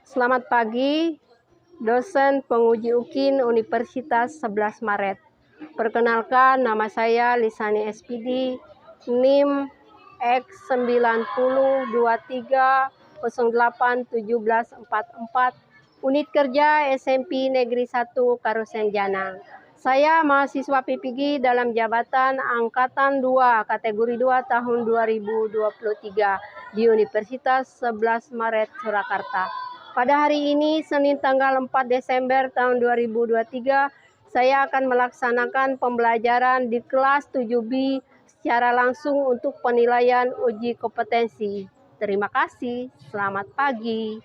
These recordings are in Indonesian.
Selamat pagi, dosen penguji UKIN Universitas 11 Maret. Perkenalkan, nama saya Lisani SPD, NIM X9023081744, Unit Kerja SMP Negeri 1 Karusen Janang. Saya mahasiswa PPG dalam jabatan Angkatan 2, kategori 2 tahun 2023 di Universitas 11 Maret Surakarta. Pada hari ini, Senin tanggal 4 Desember tahun 2023, saya akan melaksanakan pembelajaran di kelas 7B secara langsung untuk penilaian uji kompetensi. Terima kasih, selamat pagi.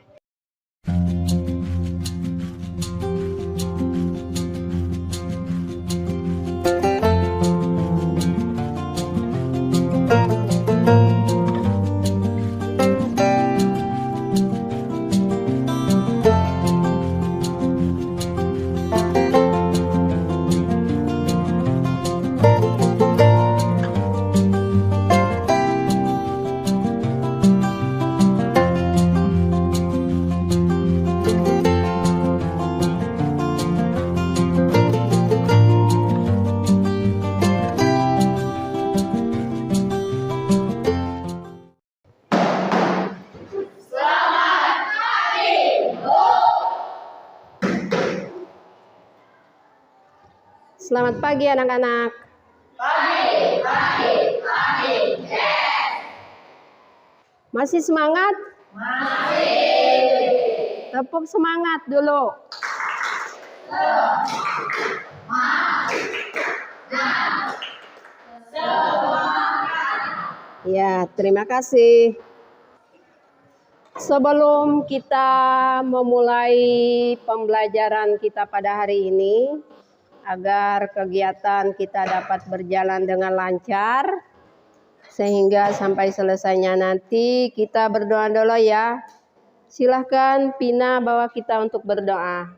Selamat pagi anak-anak. Pagi. Yes. Masih semangat? Masih. Tepuk semangat dulu. Ya, terima kasih. Sebelum kita memulai pembelajaran kita pada hari ini, agar kegiatan kita dapat berjalan dengan lancar, sehingga sampai selesainya nanti kita berdoa dulu ya. Silahkan Pina bawa kita untuk berdoa.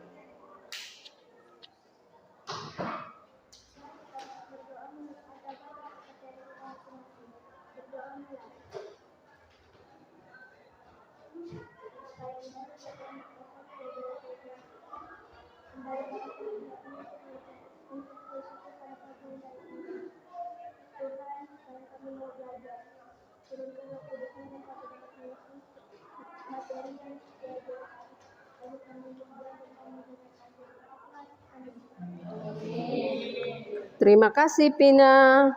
Terima kasih Pina.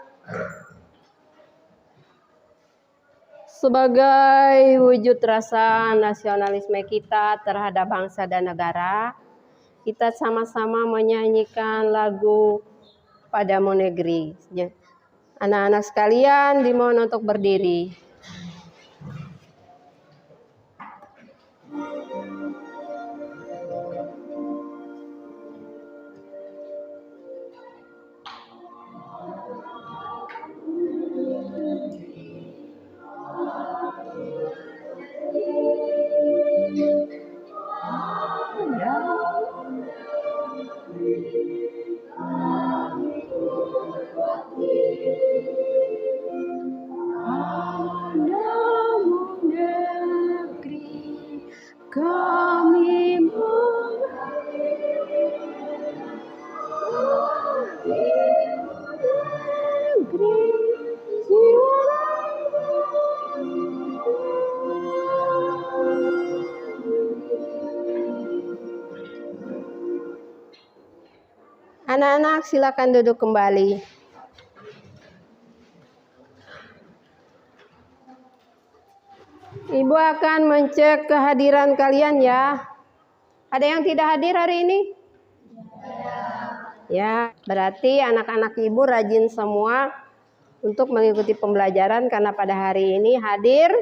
Sebagai wujud rasa nasionalisme kita terhadap bangsa dan negara, kita sama-sama menyanyikan lagu Padamu Negeri. Anak-anak sekalian dimohon untuk berdiri. Anak-anak silakan duduk kembali. Ibu akan mencek kehadiran kalian ya. Ada yang tidak hadir hari ini? Ya, berarti anak-anak ibu rajin semua untuk mengikuti pembelajaran karena pada hari ini hadir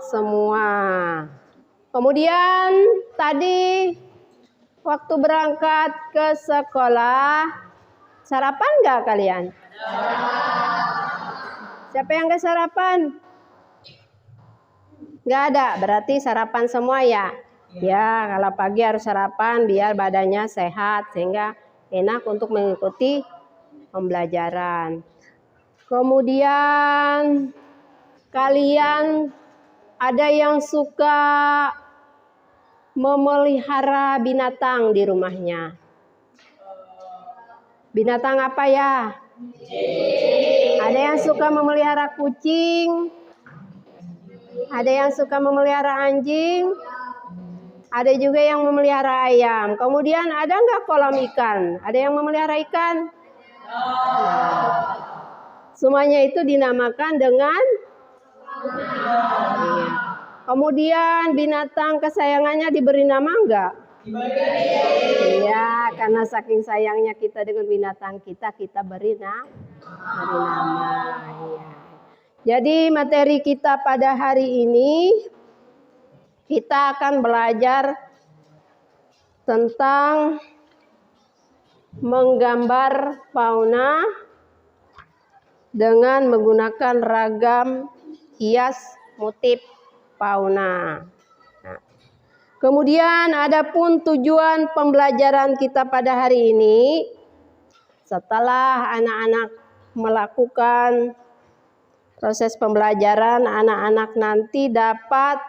semua. Kemudian tadi waktu berangkat ke sekolah, sarapan nggak kalian? Siapa yang nggak sarapan? Nggak ada, berarti sarapan semua ya? Ya, kalau pagi harus sarapan biar badannya sehat, sehingga enak untuk mengikuti pembelajaran. Kemudian kalian ada yang suka memelihara binatang di rumahnya? Binatang apa ya? Ada yang suka memelihara kucing, ada yang suka memelihara anjing, ada juga yang memelihara ayam. Kemudian ada nggak kolam ikan? Ada yang memelihara ikan? Semuanya itu dinamakan dengan Kemudian binatang kesayangannya diberi nama enggak? Iya, karena saking sayangnya kita dengan binatang kita beri nama. Iya. Jadi materi kita pada hari ini kita akan belajar tentang menggambar fauna dengan menggunakan ragam hias motif fauna. Nah, kemudian adapun tujuan pembelajaran kita pada hari ini, setelah anak-anak melakukan proses pembelajaran, anak-anak nanti dapat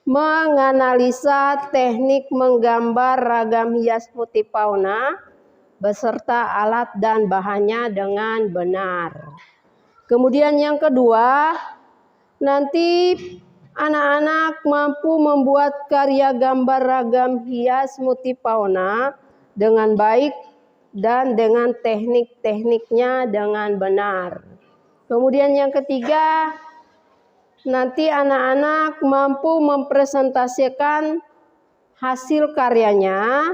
menganalisa teknik menggambar ragam hias motif fauna beserta alat dan bahannya dengan benar. Kemudian yang kedua, nanti anak-anak mampu membuat karya gambar ragam hias motif fauna dengan baik dan dengan teknik-tekniknya dengan benar. Kemudian yang ketiga, nanti anak-anak mampu mempresentasikan hasil karyanya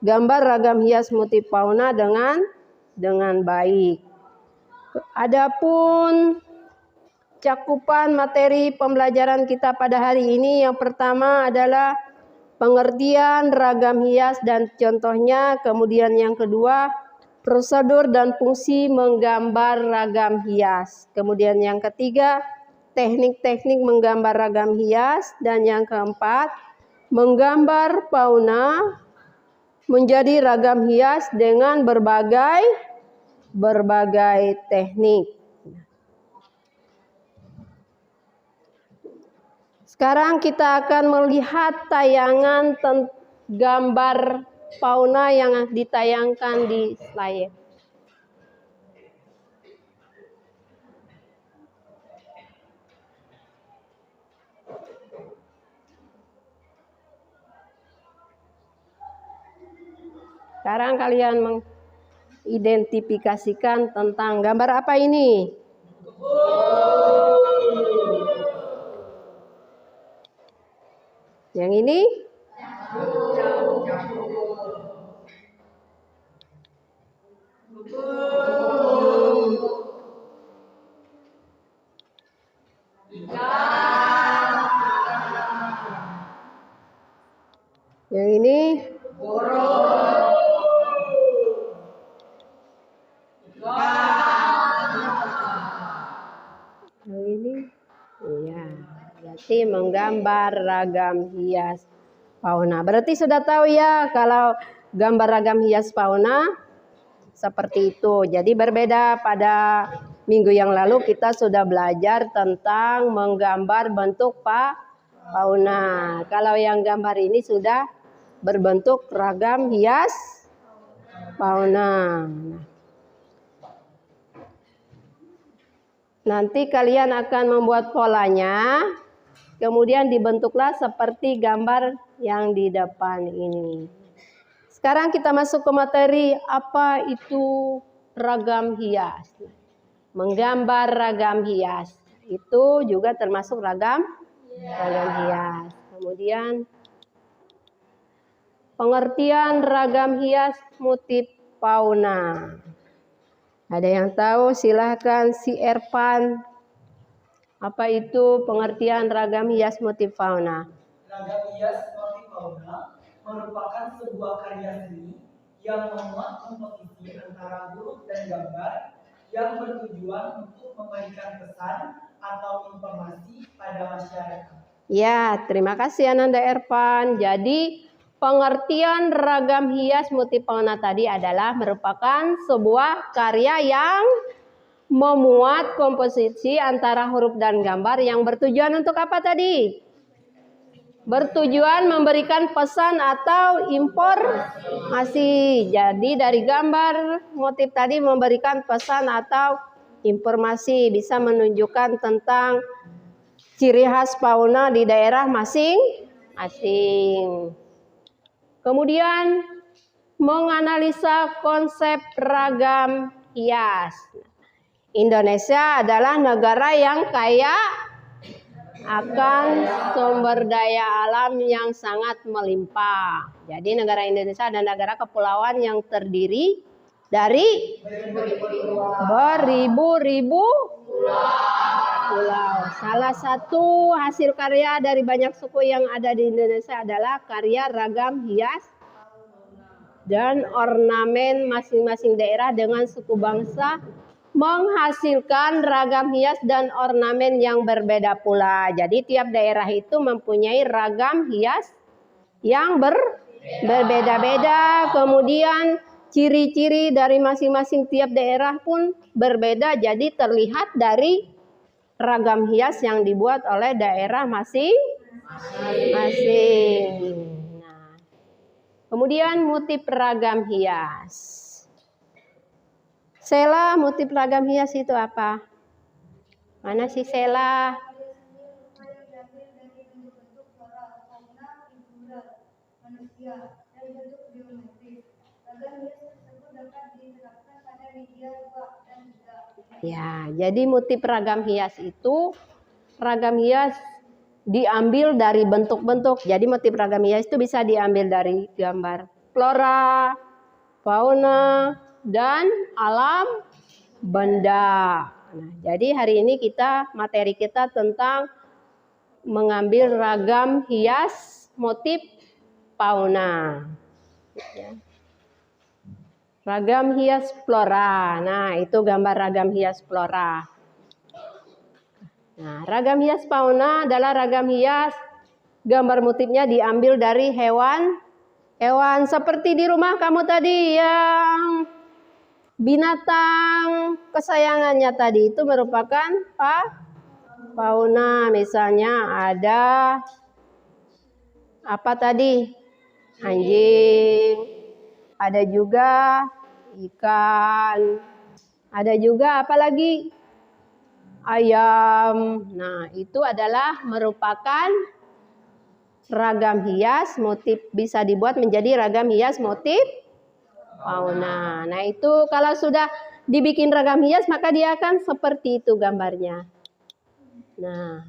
gambar ragam hias motif fauna dengan baik. Adapun cakupan materi pembelajaran kita pada hari ini, yang pertama adalah pengertian ragam hias dan contohnya, kemudian yang kedua prosedur dan fungsi menggambar ragam hias, kemudian yang ketiga teknik-teknik menggambar ragam hias, dan yang keempat menggambar fauna menjadi ragam hias dengan berbagai teknik. Sekarang kita akan melihat tayangan gambar fauna yang ditayangkan di slide. Sekarang kalian mengidentifikasikan tentang gambar apa ini? Yang ini? Yang ini? Yang ini? Iya, berarti menggambar ragam hias fauna. Berarti sudah tahu ya kalau gambar ragam hias fauna seperti itu. Jadi berbeda pada minggu yang lalu kita sudah belajar tentang menggambar bentuk fauna. Kalau yang gambar ini sudah berbentuk ragam hias fauna. Nanti kalian akan membuat polanya, kemudian dibentuklah seperti gambar yang di depan ini. Sekarang kita masuk ke materi, apa itu ragam hias. Menggambar ragam hias, itu juga termasuk ragam hias. Kemudian pengertian ragam hias motif fauna. Ada yang tahu? Silahkan si Ervan. Apa itu pengertian ragam hias motif fauna? Ragam hias motif fauna merupakan sebuah karya seni yang memuat komposisi antara huruf dan gambar yang bertujuan untuk memberikan pesan atau informasi pada masyarakat. Ya, terima kasih Ananda Ervan. Jadi pengertian ragam hias motif fauna tadi adalah merupakan sebuah karya yang memuat komposisi antara huruf dan gambar yang bertujuan untuk apa tadi? bertujuan memberikan pesan atau informasi. Jadi dari gambar motif tadi memberikan pesan atau informasi, bisa menunjukkan tentang ciri khas fauna di daerah masing-masing. Kemudian menganalisa konsep ragam hias. Indonesia adalah negara yang kaya akan sumber daya alam yang sangat melimpah. Jadi negara Indonesia adalah negara kepulauan yang terdiri dari beribu-ribu pulau. Salah satu hasil karya dari banyak suku yang ada di Indonesia adalah karya ragam hias dan ornamen masing-masing daerah dengan suku bangsa menghasilkan ragam hias dan ornamen yang berbeda pula. Jadi tiap daerah itu mempunyai ragam hias yang berbeda-beda. Kemudian ciri-ciri dari masing-masing tiap daerah pun berbeda. Jadi terlihat dari ragam hias yang dibuat oleh daerah masing-masing. Nah, kemudian motif ragam hias. Sela, motif ragam hias itu apa? Mana sih Sela? Ya, jadi motif ragam hias itu, ragam hias diambil dari bentuk-bentuk. Jadi motif ragam hias itu bisa diambil dari gambar flora, fauna, dan alam benda. Nah, jadi hari ini materi kita tentang mengambil ragam hias motif fauna. Ragam hias flora. Nah, itu gambar ragam hias flora. Nah, ragam hias fauna adalah ragam hias, gambar motifnya diambil dari hewan seperti di rumah kamu tadi yang binatang kesayangannya tadi itu merupakan fauna. Misalnya ada apa tadi? Anjing, ada juga ikan, ada juga apa lagi? Ayam. Nah, itu adalah merupakan ragam hias motif, bisa dibuat menjadi ragam hias motif fauna. Nah, itu kalau sudah dibikin ragam hias maka dia akan seperti itu gambarnya. Nah,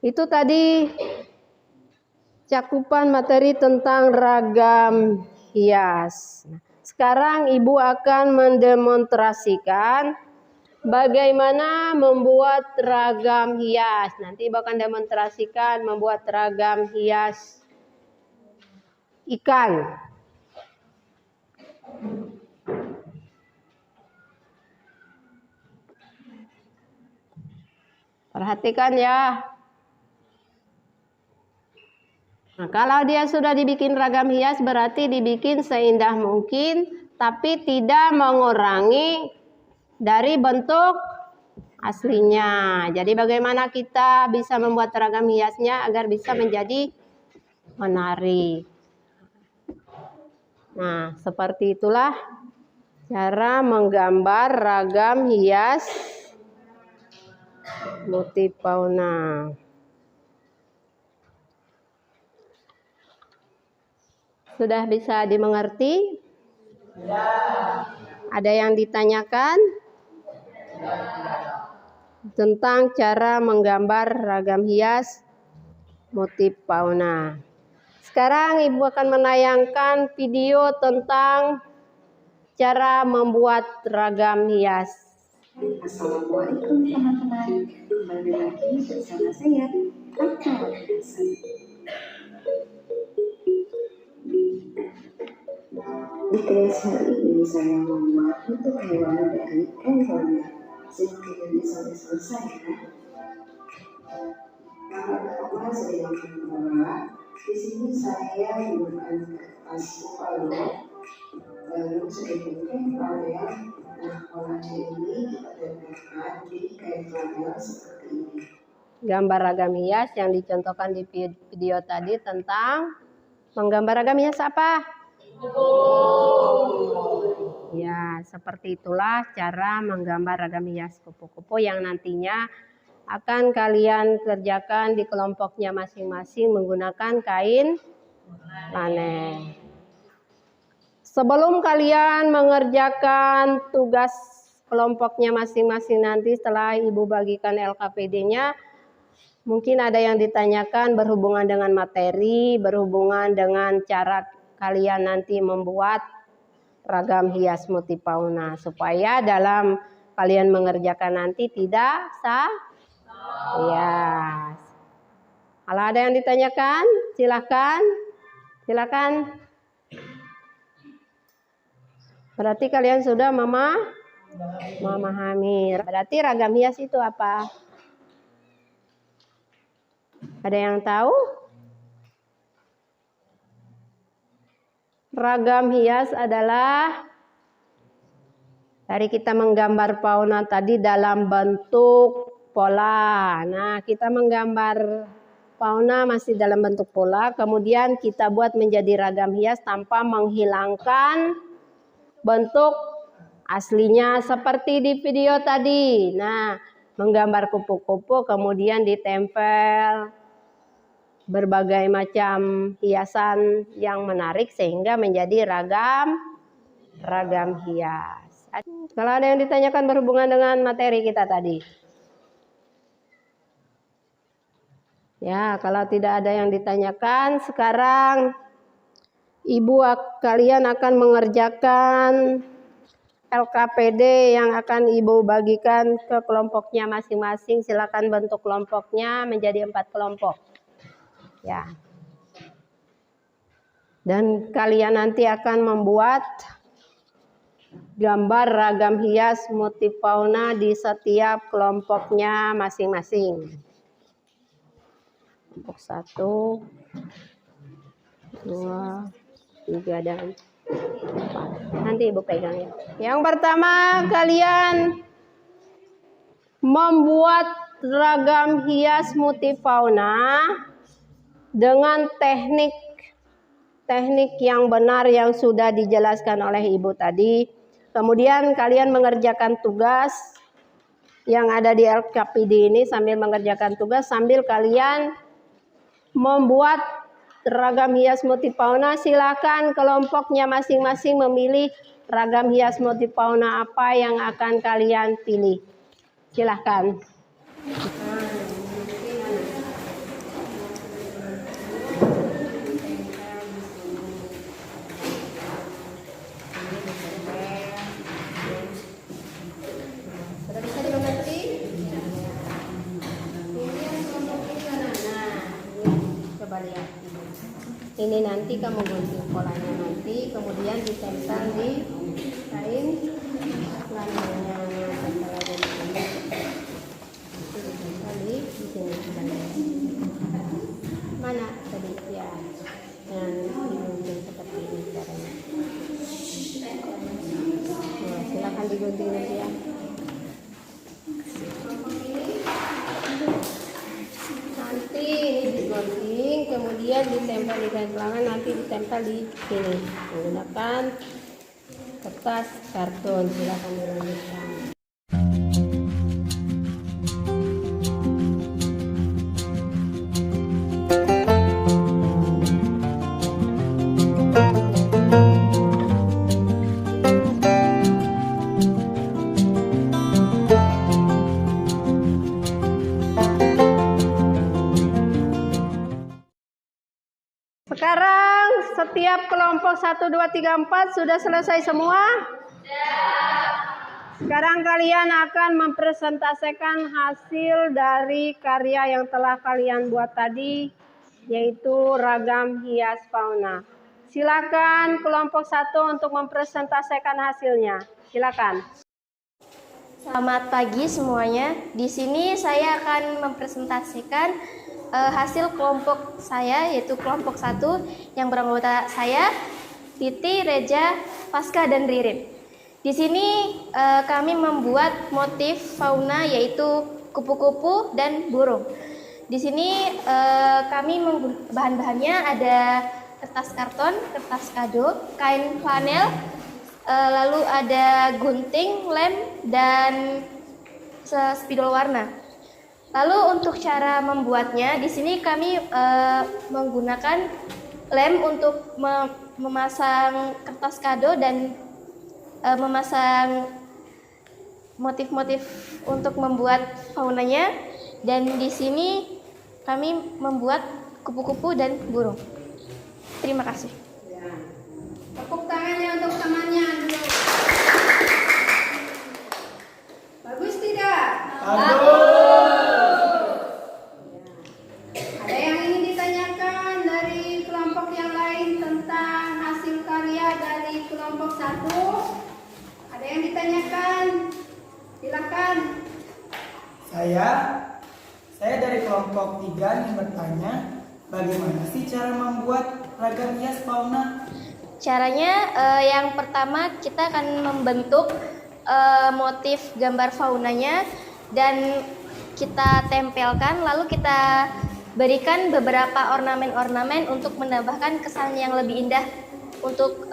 itu tadi cakupan materi tentang ragam hias. Sekarang Ibu akan mendemonstrasikan bagaimana membuat ragam hias. Nanti Ibu akan demonstrasikan membuat ragam hias ikan. Perhatikan ya. Nah, kalau dia sudah dibikin ragam hias berarti dibikin seindah mungkin, tapi tidak mengurangi dari bentuk aslinya. Jadi bagaimana kita bisa membuat ragam hiasnya agar bisa menjadi menarik. Nah, seperti itulah cara menggambar ragam hias motif fauna. Sudah bisa dimengerti? Ada yang ditanyakan? Tentang cara menggambar ragam hias motif fauna. Sekarang Ibu akan menayangkan video tentang cara membuat ragam hias. Assalamualaikum teman-teman, kembali lagi bersama saya, Aca Wadidasa. Di kelas hari ini saya membuat bentuk hewan dari kain. Simak videonya sampai selesai ya. Kalau pertama saya akan membuat, di sini saya menggunakan kertas buffalo, lalu sedikit kain flanel. Nah, polanya ini kita tempelkan di kain flanel seperti ini. Gambar ragam hias yang dicontohkan di video tadi tentang menggambar ragam hias apa? Ya, seperti itulah cara menggambar ragam hias kupu-kupu yang nantinya akan kalian kerjakan di kelompoknya masing-masing menggunakan kain lanet. Sebelum kalian mengerjakan tugas kelompoknya masing-masing nanti setelah Ibu bagikan LKPD-nya, mungkin ada yang ditanyakan berhubungan dengan materi, berhubungan dengan cara kalian nanti membuat ragam hias multifauna supaya dalam kalian mengerjakan nanti tidak ya. Kalau ada yang ditanyakan, silakan. Berarti kalian sudah memahami. Berarti ragam hias itu apa? Ada yang tahu? Ragam hias adalah dari kita menggambar fauna tadi dalam bentuk pola. Nah, kita menggambar fauna masih dalam bentuk pola, kemudian kita buat menjadi ragam hias tanpa menghilangkan bentuk aslinya seperti di video tadi. Nah, menggambar kupu-kupu kemudian ditempel berbagai macam hiasan yang menarik sehingga menjadi ragam hias. Kalau ada yang ditanyakan berhubungan dengan materi kita tadi. Ya, kalau tidak ada yang ditanyakan, sekarang kalian akan mengerjakan LKPD yang akan Ibu bagikan ke kelompoknya masing-masing. Silakan bentuk kelompoknya menjadi 4 kelompok. Ya. Dan kalian nanti akan membuat gambar ragam hias multifauna di setiap kelompoknya masing-masing. Kelompok 1, 2, 3 dan 4. Nanti Ibu pegang ya. Yang pertama kalian membuat ragam hias multifauna dengan teknik yang benar yang sudah dijelaskan oleh Ibu tadi. Kemudian kalian mengerjakan tugas yang ada di LKPD ini sambil mengerjakan tugas sambil kalian membuat ragam hias multifauna. Silakan kelompoknya masing-masing memilih ragam hias multifauna apa yang akan kalian pilih. Silakan. Sudah bisa dimengerti? Coba lihat. Ini nanti kamu gunting polanya nanti, kemudian ditempel di kain lananya. Tempel aja di sini. Ditempel di sini. Mana tadi ya? Yang digunting seperti ini caranya. Nah, silakan digunting nanti ya. Nanti ini digunting, kemudian ditempel di kain pelanggan, nanti ditempel di sini menggunakan kertas karton. Silakan dilanjutkan. Sekarang setiap kelompok 1, 2, 3, 4 sudah selesai semua? Sekarang kalian akan mempresentasikan hasil dari karya yang telah kalian buat tadi, yaitu ragam hias fauna. Silakan kelompok 1 untuk mempresentasikan hasilnya. Silakan. Selamat pagi semuanya. Di sini saya akan mempresentasikan hasil kelompok saya, yaitu kelompok 1 yang beranggota saya, Titi, Reja, Pasca, dan Ririn. Di sini kami membuat motif fauna, yaitu kupu-kupu, dan burung. Di sini bahan-bahannya ada kertas karton, kertas kado, kain flanel, lalu ada gunting, lem, dan spidol warna. Lalu untuk cara membuatnya, di sini kami menggunakan lem untuk memasang kertas kado dan memasang motif-motif untuk membuat faunanya, dan di sini kami membuat kupu-kupu dan burung. Terima kasih. Tepuk tangannya untuk temannya dulu. Bagus tidak? Ada yang ingin ditanyakan dari kelompok yang lain tentang hasil karya dari kelompok 1? Ada yang ditanyakan? Silakan. Saya dari kelompok 3 yang bertanya, bagaimana sih cara membuat ragam hias fauna? Caranya yang pertama kita akan membentuk motif gambar faunanya dan kita tempelkan, lalu kita berikan beberapa ornamen-ornamen untuk menambahkan kesan yang lebih indah untuk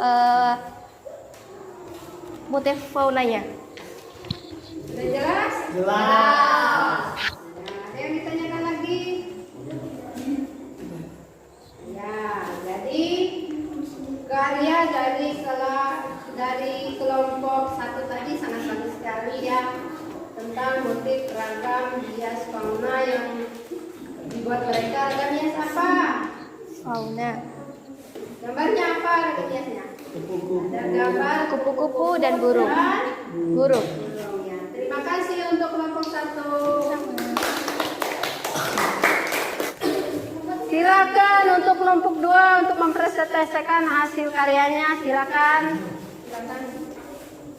motif faunanya. Sudah jelas? Jelas. Ada yang ditanyakan lagi? Ya, jadi karya dari kelompok 1 tadi sangat bagus sekali ya, tentang motif ragam hias fauna yang dibuat mereka. Ragam hias apa? Fauna. Gambarnya apa ragam hiasnya? Ada gambar Kupu-kupu dan burung. Burung. burung ya. Terima kasih untuk kelompok 1. Silakan untuk kelompok 2 untuk mempresentasikan hasil karyanya. Silakan.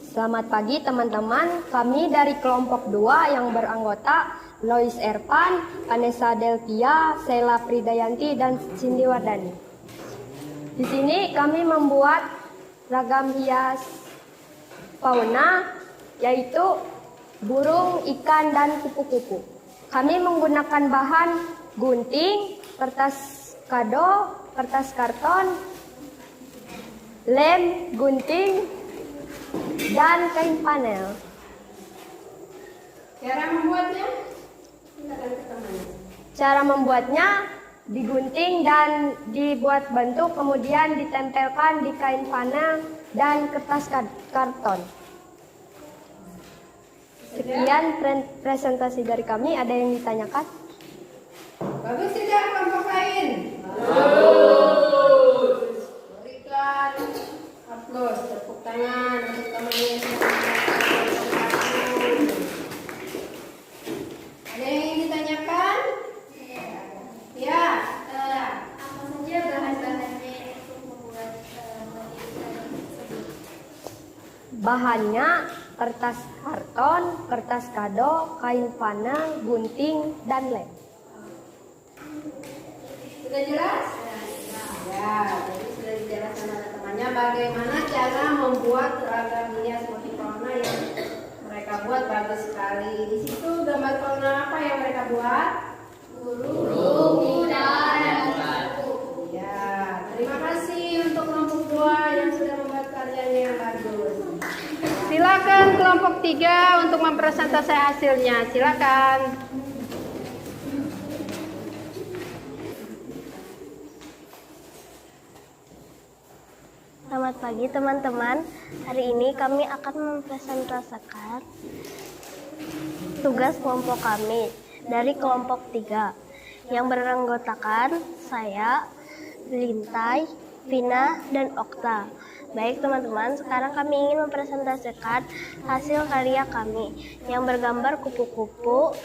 Selamat pagi teman-teman, kami dari kelompok 2 yang beranggota Lois Ervan, Vanessa Delvia, Sheila Fridayanti, dan Cindy Wardani. Di sini kami membuat ragam hias fauna, yaitu burung, ikan, dan kupu-kupu. Kami menggunakan bahan gunting, kertas kado, kertas karton, lem, gunting, dan kain panel. Cara membuatnya? Silakan ke temannya. Cara membuatnya digunting dan dibuat bentuk, kemudian ditempelkan di kain panel dan kertas karton. Sekian presentasi dari kami. Ada yang ditanyakan? Bagus tidak kelompok lain? Bagus. Berikan aplaus, tepuk tangan untuk temannya yang sudah mendapatkan satu. Ada yang ingin ditanyakan? Ya. Apa saja bahan-bahannya untuk membuat motif tersebut? Bahannya kertas karton, kertas kado, kain panel, gunting, dan lem. Sudah jelas? Ya, jadi sudah dijelaskan oleh temannya bagaimana cara membuat ragam hias motif fauna yang mereka buat. Bagus sekali. Di situ gambar fauna apa yang mereka buat? Burung, ikan, dan kupu. Ya, terima kasih untuk kelompok 2 yang sudah membuat karyanya yang bagus. Silakan kelompok 3 untuk mempresentasikan hasilnya. Silakan. Selamat pagi teman-teman. Hari ini kami akan mempresentasikan tugas kelompok kami dari kelompok 3 yang beranggotakan saya, Lintai, Vina, dan Okta. Baik teman-teman, sekarang kami ingin mempresentasikan hasil karya kami yang bergambar kupu-kupu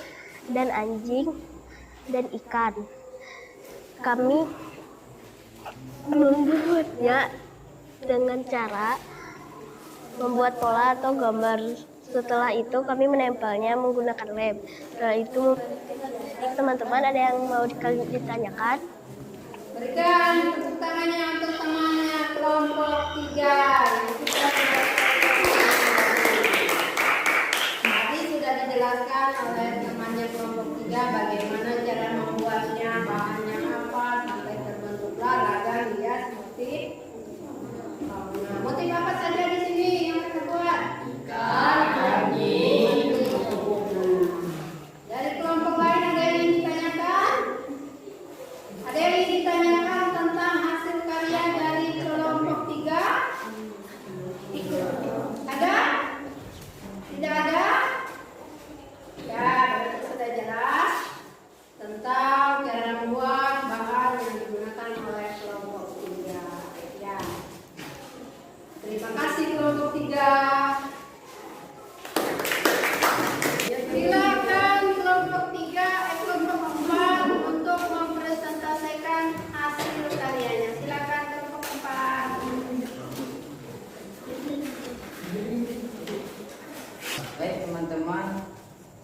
dan anjing dan ikan. Kami membuatnya dengan cara membuat pola atau gambar. Setelah itu kami menempelnya menggunakan lem. Setelah itu teman-teman ada yang mau ditanyakan? Berikan tepuk tangannya untuk temannya kelompok 3 yang sudah tadi sudah dijelaskan oleh temannya namanya kelompok 3, bagaimana cara membuatnya, bahannya apa, sampai terbentuklah ragam hias motif fauna. Motif apa saja di sini yang kita buat? Ikan, anjing. Dari kelompok lain ada yang ingin ditanyakan? Ada yang ingin ditanyakan tentang hasil karya dari kelompok 3? Ada? Tidak ada? Ya, berarti sudah jelas tentang cara membuat bahan yang digunakan oleh kelompok 3. Ya. Terima kasih kelompok 3. Ya, silakan kelompok 3, kelompok 4 untuk mempresentasikan hasil karyanya. Silakan kelompok 4. Baik teman-teman,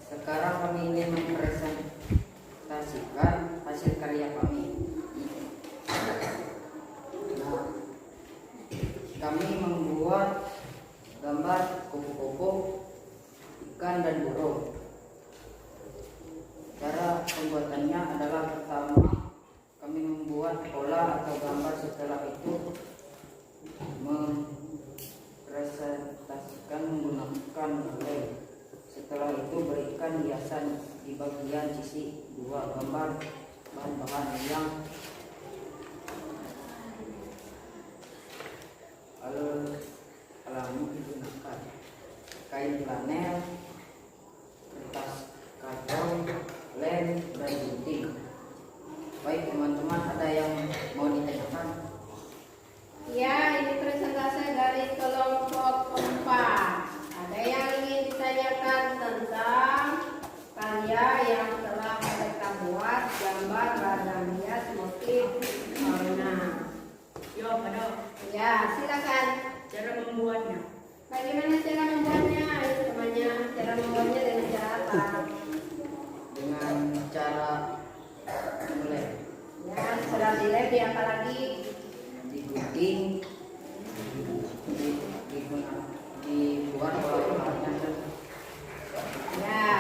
sekarang kami ingin mempresentasikan hasil karya kami. Nah, kami membuat gambar kupu-kupu, ikan dan burung. Cara pembuatannya adalah pertama kami membuat pola atau gambar, setelah itu presentasikan menggunakan lem. Setelah itu berikan hiasan di bagian sisi 2 gambar bahan-bahan yang alami digunakan: kain flanel, kertas karton, lem, dan gunting. Baik teman-teman, ada yang mau ditanyakan? Ya, ini presentasi dari kelompok 4. Ada yang ingin ditanyakan tentang karya yang telah mereka buat, gambar ragam hias motif fauna. Ya, silakan. Cara membuatnya. Bagaimana cara membuatnya? Itu namanya cara membuatnya dengan cara apa? Dengan cara lem, Ya, setelah dilem apa lagi? digunting, dibuat pola-polanya. Ya,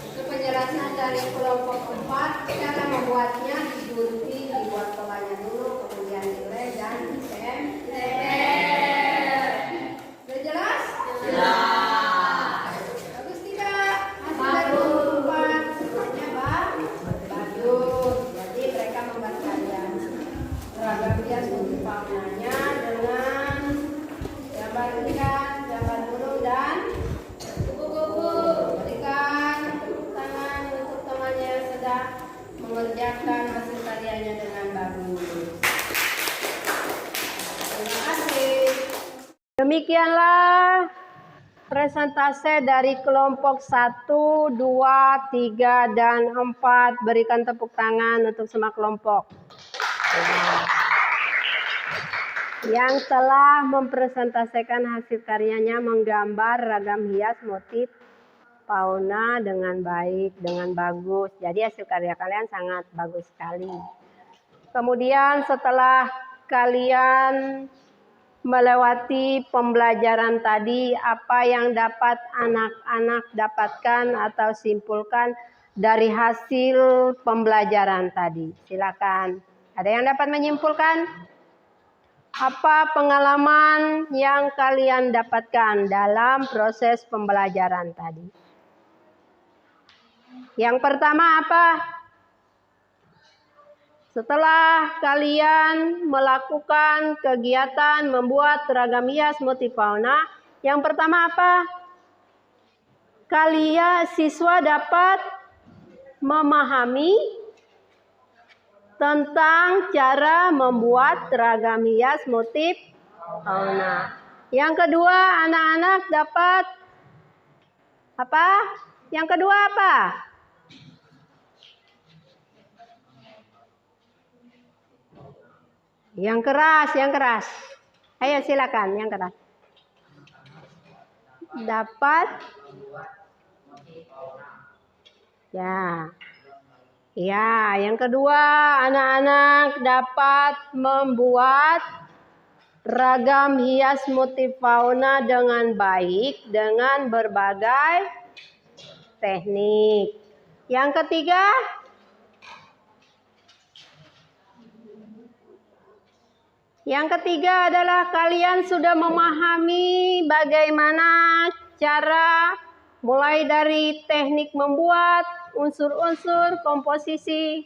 itu penjelasan dari kelompok 4. Cara membuatnya digunting, dibuat polanya dulu, kemudian dilem dan ditempel. Sudah jelas? Jelas. Bagus tidak? Hasil dari kelompok 4 semuanya bagus. Jadi mereka membuat karya ragam hias motif faunanya dengan gambar ikan, gambar burung dan kupu-kupu. Berikan tepuk tangan untuk temannya yang sedang mengerjakan hasil karyanya dengan bagus. Terima kasih. Demikianlah presentase dari kelompok 1, 2, 3, dan 4. Berikan tepuk tangan untuk semua kelompok yang telah mempresentasikan hasil karyanya menggambar ragam hias motif fauna dengan baik, dengan bagus. Jadi hasil karya kalian sangat bagus sekali. Kemudian setelah kalian melewati pembelajaran tadi, apa yang dapat anak-anak dapatkan atau simpulkan dari hasil pembelajaran tadi? Silakan. Ada yang dapat menyimpulkan? Apa pengalaman yang kalian dapatkan dalam proses pembelajaran tadi? Yang pertama apa? Setelah kalian melakukan kegiatan membuat ragam hias motif fauna, yang pertama apa? Kalian siswa dapat memahami tentang cara membuat ragam hias motif fauna. Yang kedua, anak-anak dapat apa? Yang kedua apa? Yang keras, yang keras. Ayo silakan, yang keras. Dapat. Ya. Ya, yang kedua, anak-anak dapat membuat ragam hias motif fauna dengan baik dengan berbagai teknik. Yang ketiga, adalah kalian sudah memahami bagaimana cara mulai dari teknik membuat unsur-unsur komposisi,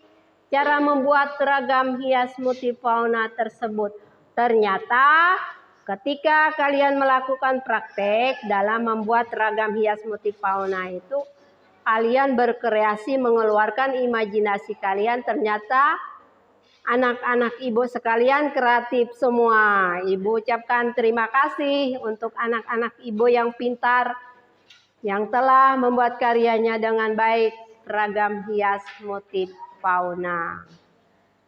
cara membuat ragam hias multifauna tersebut. Ternyata ketika kalian melakukan praktek dalam membuat ragam hias multifauna itu, kalian berkreasi mengeluarkan imajinasi kalian. Ternyata anak-anak ibu sekalian kreatif semua. Ibu ucapkan terima kasih untuk anak-anak ibu yang pintar, yang telah membuat karyanya dengan baik, ragam hias motif fauna.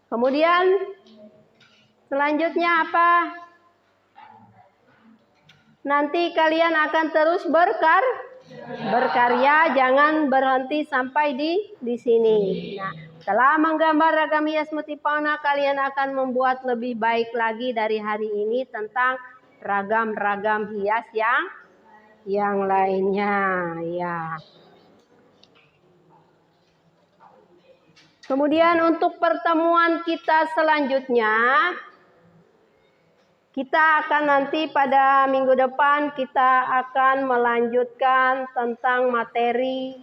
Kemudian selanjutnya apa? Nanti kalian akan terus berkarya, jangan berhenti sampai di sini. Nah, setelah menggambar ragam hias multifauna, kalian akan membuat lebih baik lagi dari hari ini tentang ragam-ragam hias yang lainnya, ya. Kemudian untuk pertemuan kita selanjutnya, kita akan nanti pada minggu depan kita akan melanjutkan tentang materi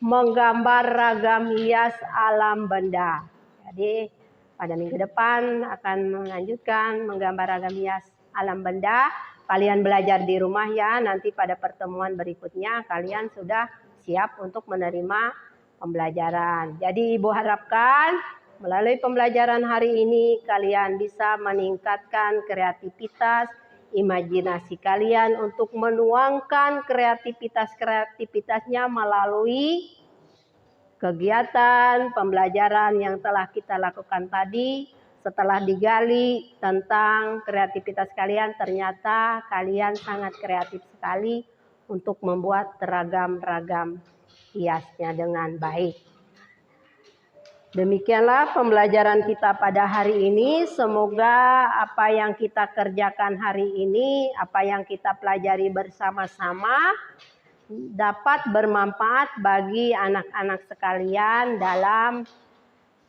menggambar ragam hias alam benda. Jadi pada minggu depan akan melanjutkan menggambar ragam hias alam benda. Kalian belajar di rumah ya, nanti pada pertemuan berikutnya kalian sudah siap untuk menerima pembelajaran. Jadi Ibu harapkan melalui pembelajaran hari ini kalian bisa meningkatkan kreativitas, imajinasi kalian untuk menuangkan kreativitasnya melalui kegiatan pembelajaran yang telah kita lakukan tadi. Setelah digali tentang kreativitas kalian, ternyata kalian sangat kreatif sekali untuk membuat ragam-ragam hiasnya dengan baik. Demikianlah pembelajaran kita pada hari ini. Semoga apa yang kita kerjakan hari ini, apa yang kita pelajari bersama-sama dapat bermanfaat bagi anak-anak sekalian dalam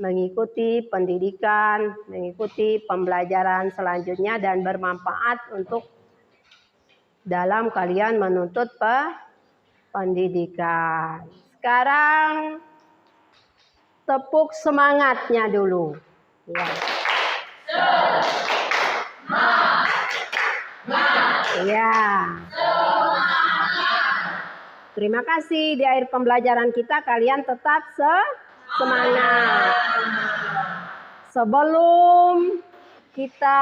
mengikuti pendidikan, mengikuti pembelajaran selanjutnya dan bermanfaat untuk dalam kalian menuntut pendidikan. Sekarang tepuk semangatnya dulu. Ya. Ya. Terima kasih. Di akhir pembelajaran kita kalian tetap semangat. Sebelum kita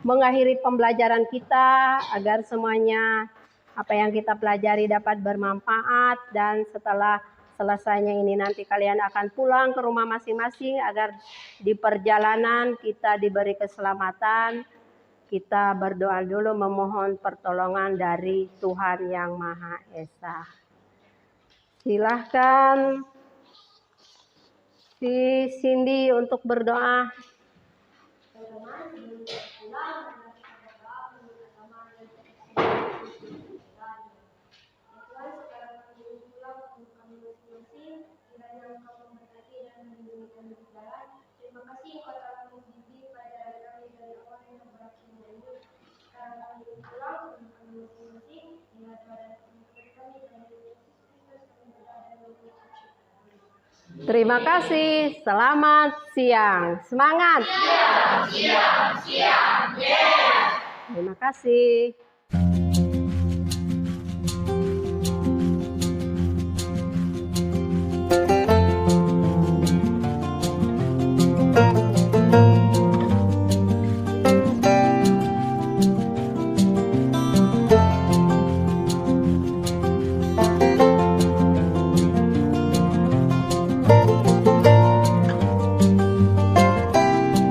mengakhiri pembelajaran kita agar semuanya apa yang kita pelajari dapat bermanfaat, dan setelah selesainya ini nanti kalian akan pulang ke rumah masing-masing agar di perjalanan kita diberi keselamatan. Kita berdoa dulu memohon pertolongan dari Tuhan Yang Maha Esa. Silahkan si Cindy untuk berdoa. Terima kasih. Selamat siang. Semangat. Siang. Terima kasih.